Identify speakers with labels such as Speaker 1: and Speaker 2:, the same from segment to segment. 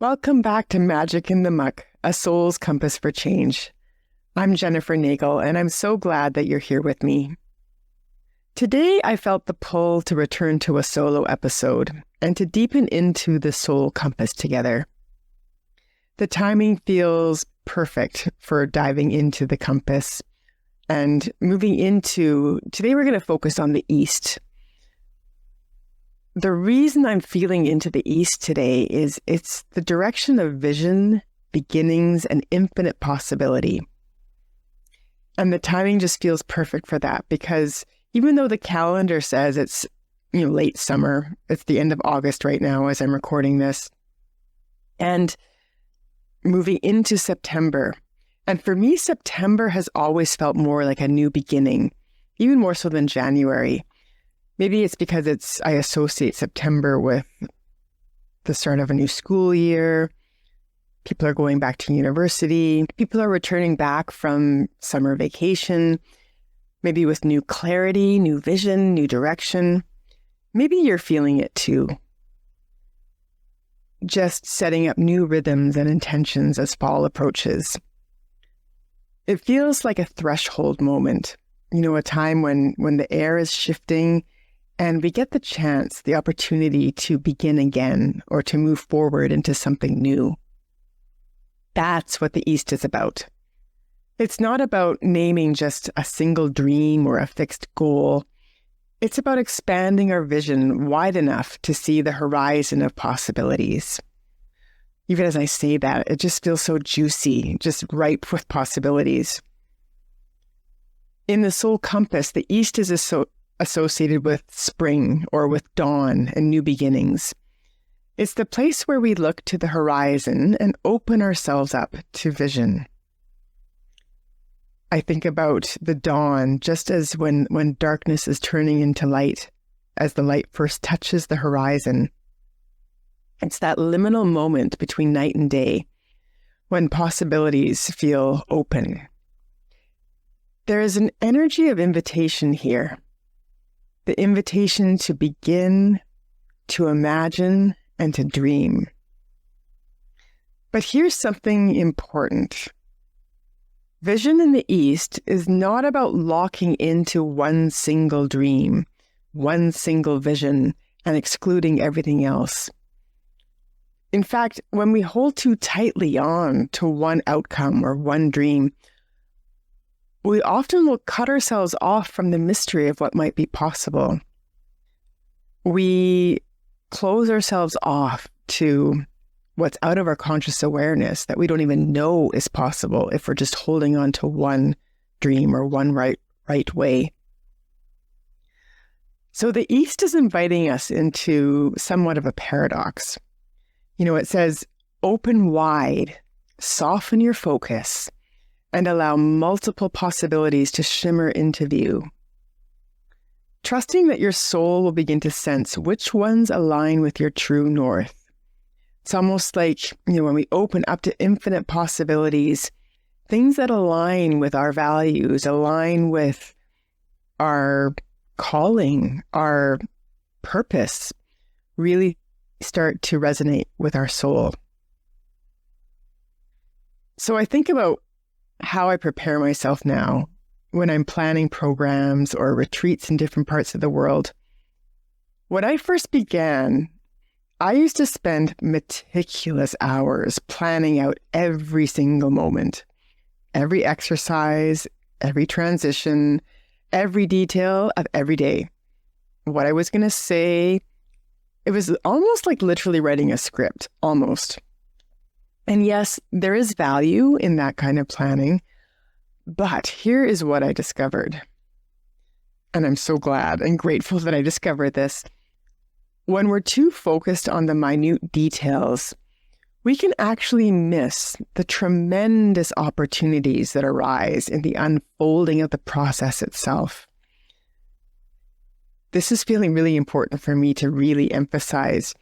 Speaker 1: Welcome back to Magic in the Muck, a soul's compass for change. I'm Jennifer Nagel, and I'm so glad that you're here with me. Today, I felt the pull to return to a solo episode and to deepen into the soul compass together. The timing feels perfect for diving into the compass and moving into, today we're going to focus on the East. The reason I'm feeling into the East today is it's the direction of vision, beginnings, and infinite possibility. And the timing just feels perfect for that because even though the calendar says it's, late summer, it's the end of August right now as I'm recording this, and moving into September. And for me, September has always felt more like a new beginning, even more so than January. Maybe it's because I associate September with the start of a new school year. People are going back to university. People are returning back from summer vacation, maybe with new clarity, new vision, new direction. Maybe you're feeling it too. Just setting up new rhythms and intentions as fall approaches. It feels like a threshold moment, a time when the air is shifting and we get the chance, the opportunity to begin again or to move forward into something new. That's what the East is about. It's not about naming just a single dream or a fixed goal. It's about expanding our vision wide enough to see the horizon of possibilities. Even as I say that, it just feels so juicy, just ripe with possibilities. In the soul compass, the East is associated with spring or with dawn and new beginnings. It's the place where we look to the horizon and open ourselves up to vision. I think about the dawn just as when darkness is turning into light, as the light first touches the horizon. It's that liminal moment between night and day when possibilities feel open. There is an energy of invitation here. The invitation to begin, to imagine, and to dream. But here's something important. Vision in the East is not about locking into one single dream, one single vision, and excluding everything else. In fact, when we hold too tightly on to one outcome or one dream, we often will cut ourselves off from the mystery of what might be possible. We close ourselves off to what's out of our conscious awareness that we don't even know is possible if we're just holding on to one dream or one right way. So the East is inviting us into somewhat of a paradox. It says, open wide, soften your focus, and allow multiple possibilities to shimmer into view. Trusting that your soul will begin to sense which ones align with your true north. It's almost like, when we open up to infinite possibilities, things that align with our values, align with our calling, our purpose, really start to resonate with our soul. So I think about how I prepare myself now when I'm planning programs or retreats in different parts of the world. When I first began, I used to spend meticulous hours planning out every single moment, every exercise, every transition, every detail of every day. What I was going to say, it was almost like literally writing a script, almost. And yes, there is value in that kind of planning, but here is what I discovered. And I'm so glad and grateful that I discovered this. When we're too focused on the minute details, we can actually miss the tremendous opportunities that arise in the unfolding of the process itself. This is feeling really important for me to really emphasize.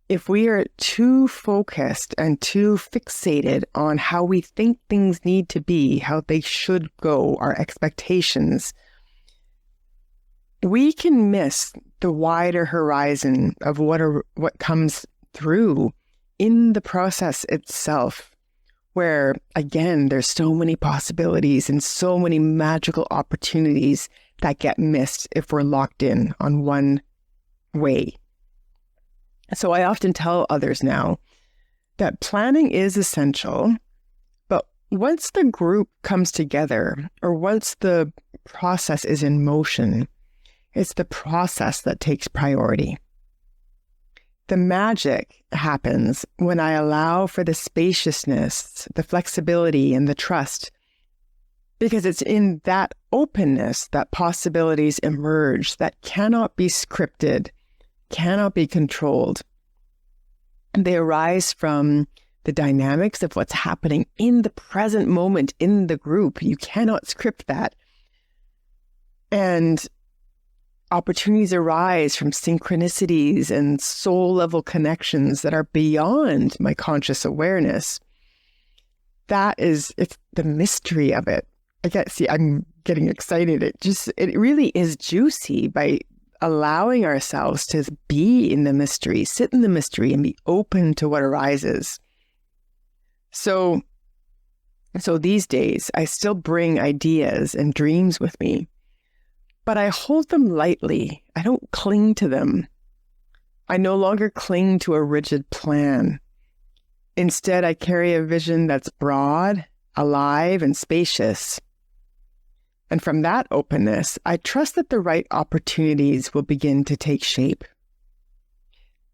Speaker 1: If we are too focused and too fixated on how we think things need to be, how they should go, our expectations, we can miss the wider horizon of what comes through in the process itself, where, again, there's so many possibilities and so many magical opportunities that get missed if we're locked in on one way. So I often tell others now that planning is essential, but once the group comes together or once the process is in motion, it's the process that takes priority. The magic happens when I allow for the spaciousness, the flexibility, and the trust, because it's in that openness that possibilities emerge that cannot be scripted, cannot be controlled. And they arise from the dynamics of what's happening in the present moment in the group. You cannot script that. And opportunities arise from synchronicities and soul-level connections that are beyond my conscious awareness. It's the mystery of it. I'm getting excited. It really is juicy by allowing ourselves to be in the mystery, sit in the mystery, and be open to what arises. So these days, I still bring ideas and dreams with me, but I hold them lightly. I don't cling to them. I no longer cling to a rigid plan. Instead, I carry a vision that's broad, alive, and spacious. And from that openness, I trust that the right opportunities will begin to take shape.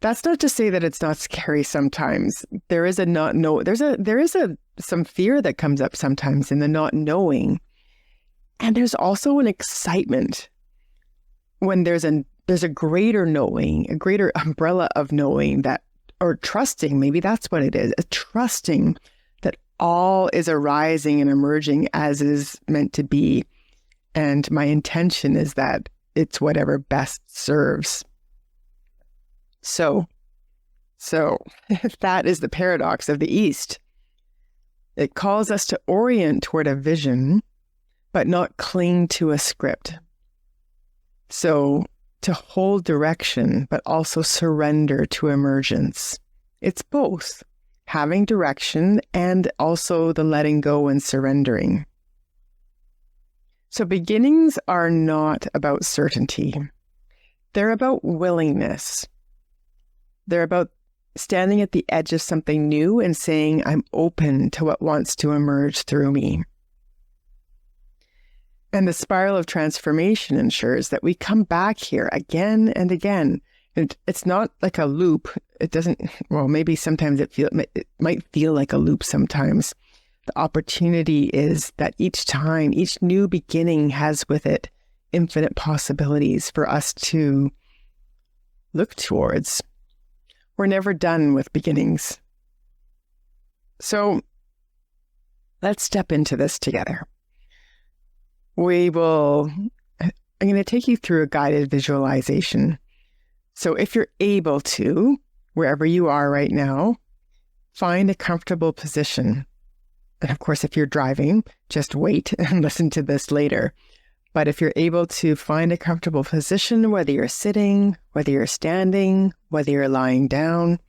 Speaker 1: That's not to say that it's not scary sometimes. There is some fear that comes up sometimes in the not knowing. And there's also an excitement when there's a greater knowing, a greater umbrella of knowing that, or trusting, maybe that's what it is, a trusting that all is arising and emerging as is meant to be. And my intention is that it's whatever best serves. So that is the paradox of the East. It calls us to orient toward a vision, but not cling to a script. So to hold direction, but also surrender to emergence. It's both, having direction and also the letting go and surrendering. So beginnings are not about certainty. They're about willingness. They're about standing at the edge of something new and saying, I'm open to what wants to emerge through me. And the spiral of transformation ensures that we come back here again and again. And it's not like a loop. It doesn't, well, maybe sometimes it might feel like a loop sometimes. The opportunity is that each time, each new beginning has with it infinite possibilities for us to look towards. We're never done with beginnings. So let's step into this together. I'm going to take you through a guided visualization. So if you're able to, wherever you are right now, find a comfortable position. And of course, if you're driving, just wait and listen to this later. But if you're able to find a comfortable position, whether you're sitting, whether you're standing, whether you're lying down,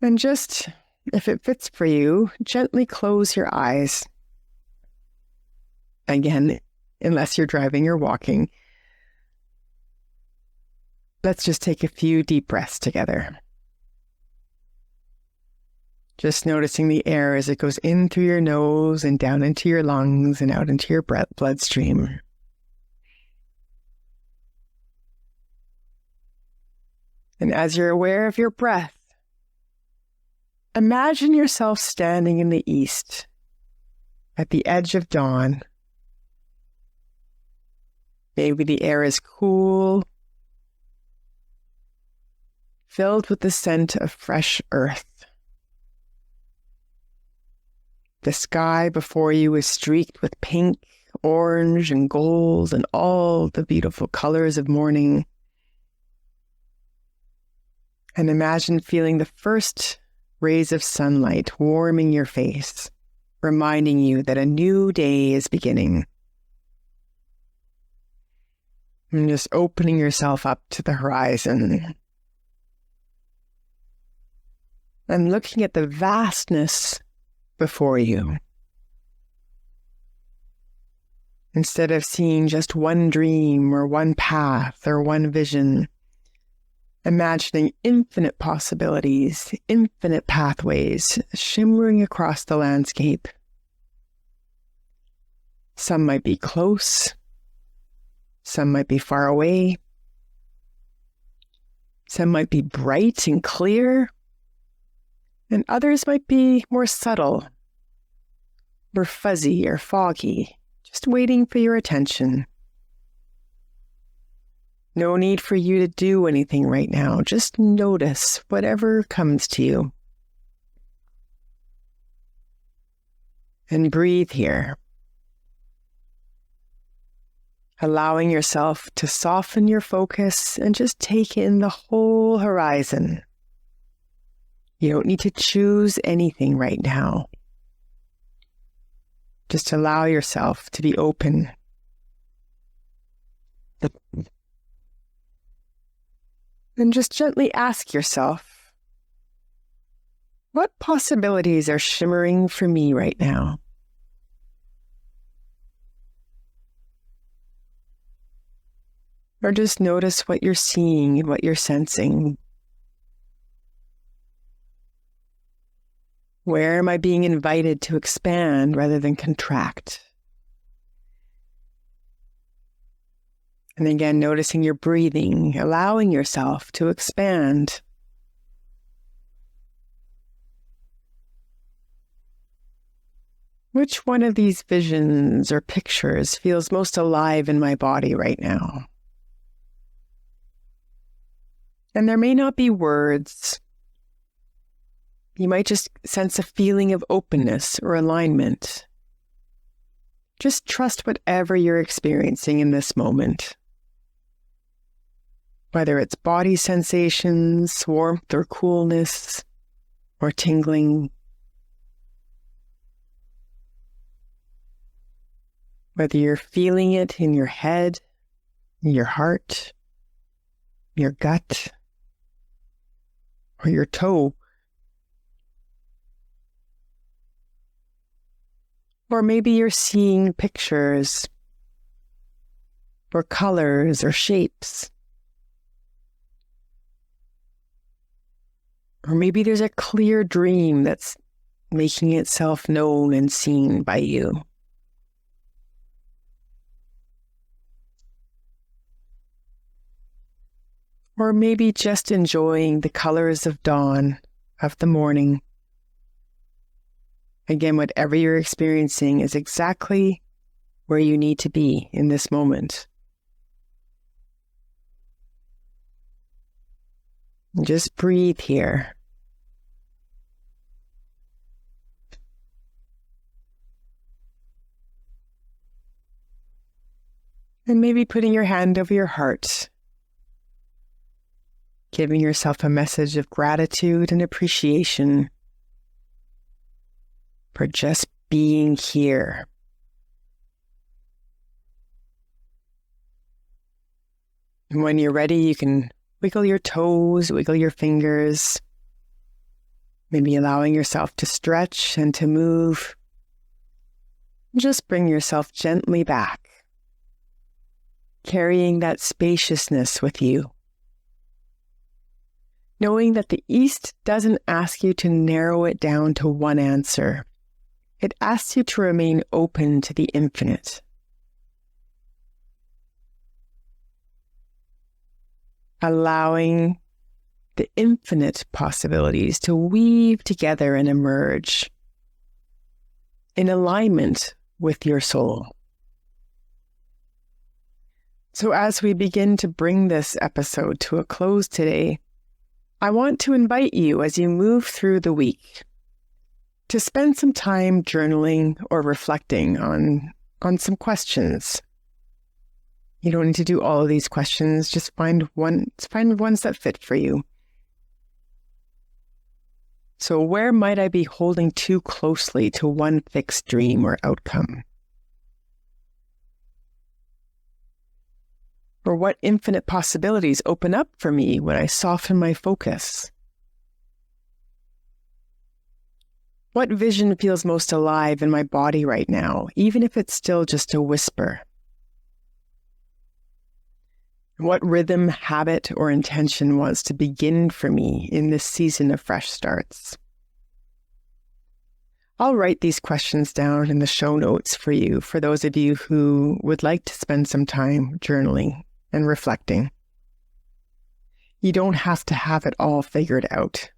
Speaker 1: and just, if it fits for you, gently close your eyes. Again, unless you're driving or walking, let's just take a few deep breaths together. Just noticing the air as it goes in through your nose and down into your lungs and out into your bloodstream. And as you're aware of your breath, imagine yourself standing in the east at the edge of dawn. Maybe the air is cool, filled with the scent of fresh earth. The sky before you is streaked with pink, orange, and gold, and all the beautiful colors of morning. And imagine feeling the first rays of sunlight warming your face, reminding you that a new day is beginning. And just opening yourself up to the horizon. and looking at the vastness before you. Instead of seeing just one dream or one path or one vision, imagining infinite possibilities, infinite pathways shimmering across the landscape. Some might be close, some might be far away, some might be bright and clear, and others might be more subtle, or fuzzy or foggy, just waiting for your attention. No need for you to do anything right now. Just notice whatever comes to you. And breathe here. Allowing yourself to soften your focus and just take in the whole horizon. You don't need to choose anything right now. Just allow yourself to be open. And just gently ask yourself, what possibilities are shimmering for me right now? Or just notice what you're seeing and what you're sensing. Where am I being invited to expand rather than contract? And again, noticing your breathing, allowing yourself to expand. Which one of these visions or pictures feels most alive in my body right now? And there may not be words. You might just sense a feeling of openness or alignment. Just trust whatever you're experiencing in this moment. Whether it's body sensations, warmth or coolness, or tingling. Whether you're feeling it in your head, your heart, your gut, or your toe. Or maybe you're seeing pictures, or colors, or shapes. Or maybe there's a clear dream that's making itself known and seen by you. Or maybe just enjoying the colors of dawn, of the morning. Again, whatever you're experiencing is exactly where you need to be in this moment. And just breathe here. And maybe putting your hand over your heart, giving yourself a message of gratitude and appreciation for just being here. And when you're ready, you can wiggle your toes, wiggle your fingers, maybe allowing yourself to stretch and to move. Just bring yourself gently back, carrying that spaciousness with you. Knowing that the East doesn't ask you to narrow it down to one answer. It asks you to remain open to the infinite. Allowing the infinite possibilities to weave together and emerge in alignment with your soul. So as we begin to bring this episode to a close today, I want to invite you as you move through the week to spend some time journaling or reflecting on some questions. You don't need to do all of these questions, just find ones that fit for you. So where might I be holding too closely to one fixed dream or outcome? Or what infinite possibilities open up for me when I soften my focus? What vision feels most alive in my body right now, even if it's still just a whisper? What rhythm, habit, or intention wants to begin for me in this season of fresh starts? I'll write these questions down in the show notes for you, for those of you who would like to spend some time journaling and reflecting. You don't have to have it all figured out.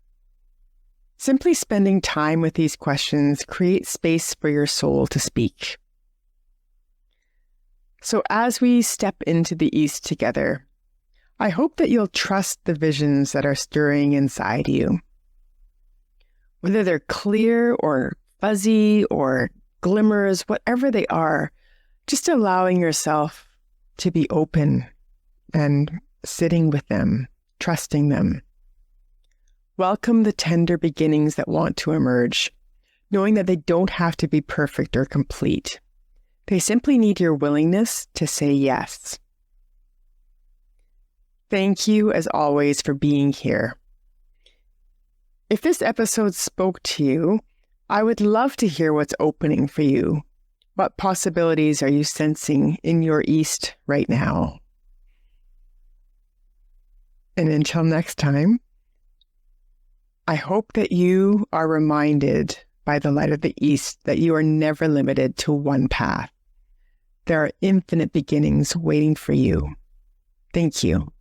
Speaker 1: Simply spending time with these questions creates space for your soul to speak. So as we step into the East together, I hope that you'll trust the visions that are stirring inside you. Whether they're clear or fuzzy or glimmers, whatever they are, just allowing yourself to be open and sitting with them, trusting them. Welcome the tender beginnings that want to emerge, knowing that they don't have to be perfect or complete. They simply need your willingness to say yes. Thank you, as always, for being here. If this episode spoke to you, I would love to hear what's opening for you. What possibilities are you sensing in your East right now? And until next time, I hope that you are reminded by the light of the East that you are never limited to one path. There are infinite beginnings waiting for you. Thank you.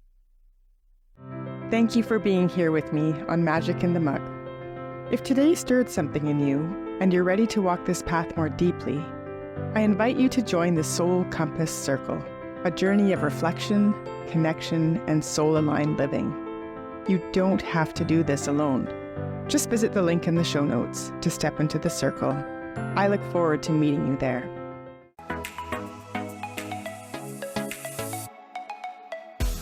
Speaker 1: Thank you for being here with me on Magic in the Muck. If today stirred something in you and you're ready to walk this path more deeply, I invite you to join the Soul Compass Circle, a journey of reflection, connection, and soul-aligned living. You don't have to do this alone. Just visit the link in the show notes to step into the circle. I look forward to meeting you there.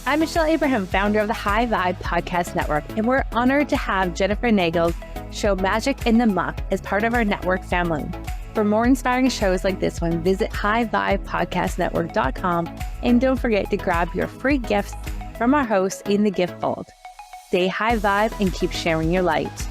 Speaker 2: I'm Michelle Abraham, founder of the High Vibe Podcast Network, and we're honored to have Jennifer Nagel's show Magic in the Muck as part of our network family. For more inspiring shows like this one, visit highvibepodcastnetwork.com, and don't forget to grab your free gifts from our hosts in the gift fold. Stay high vibe and keep sharing your light.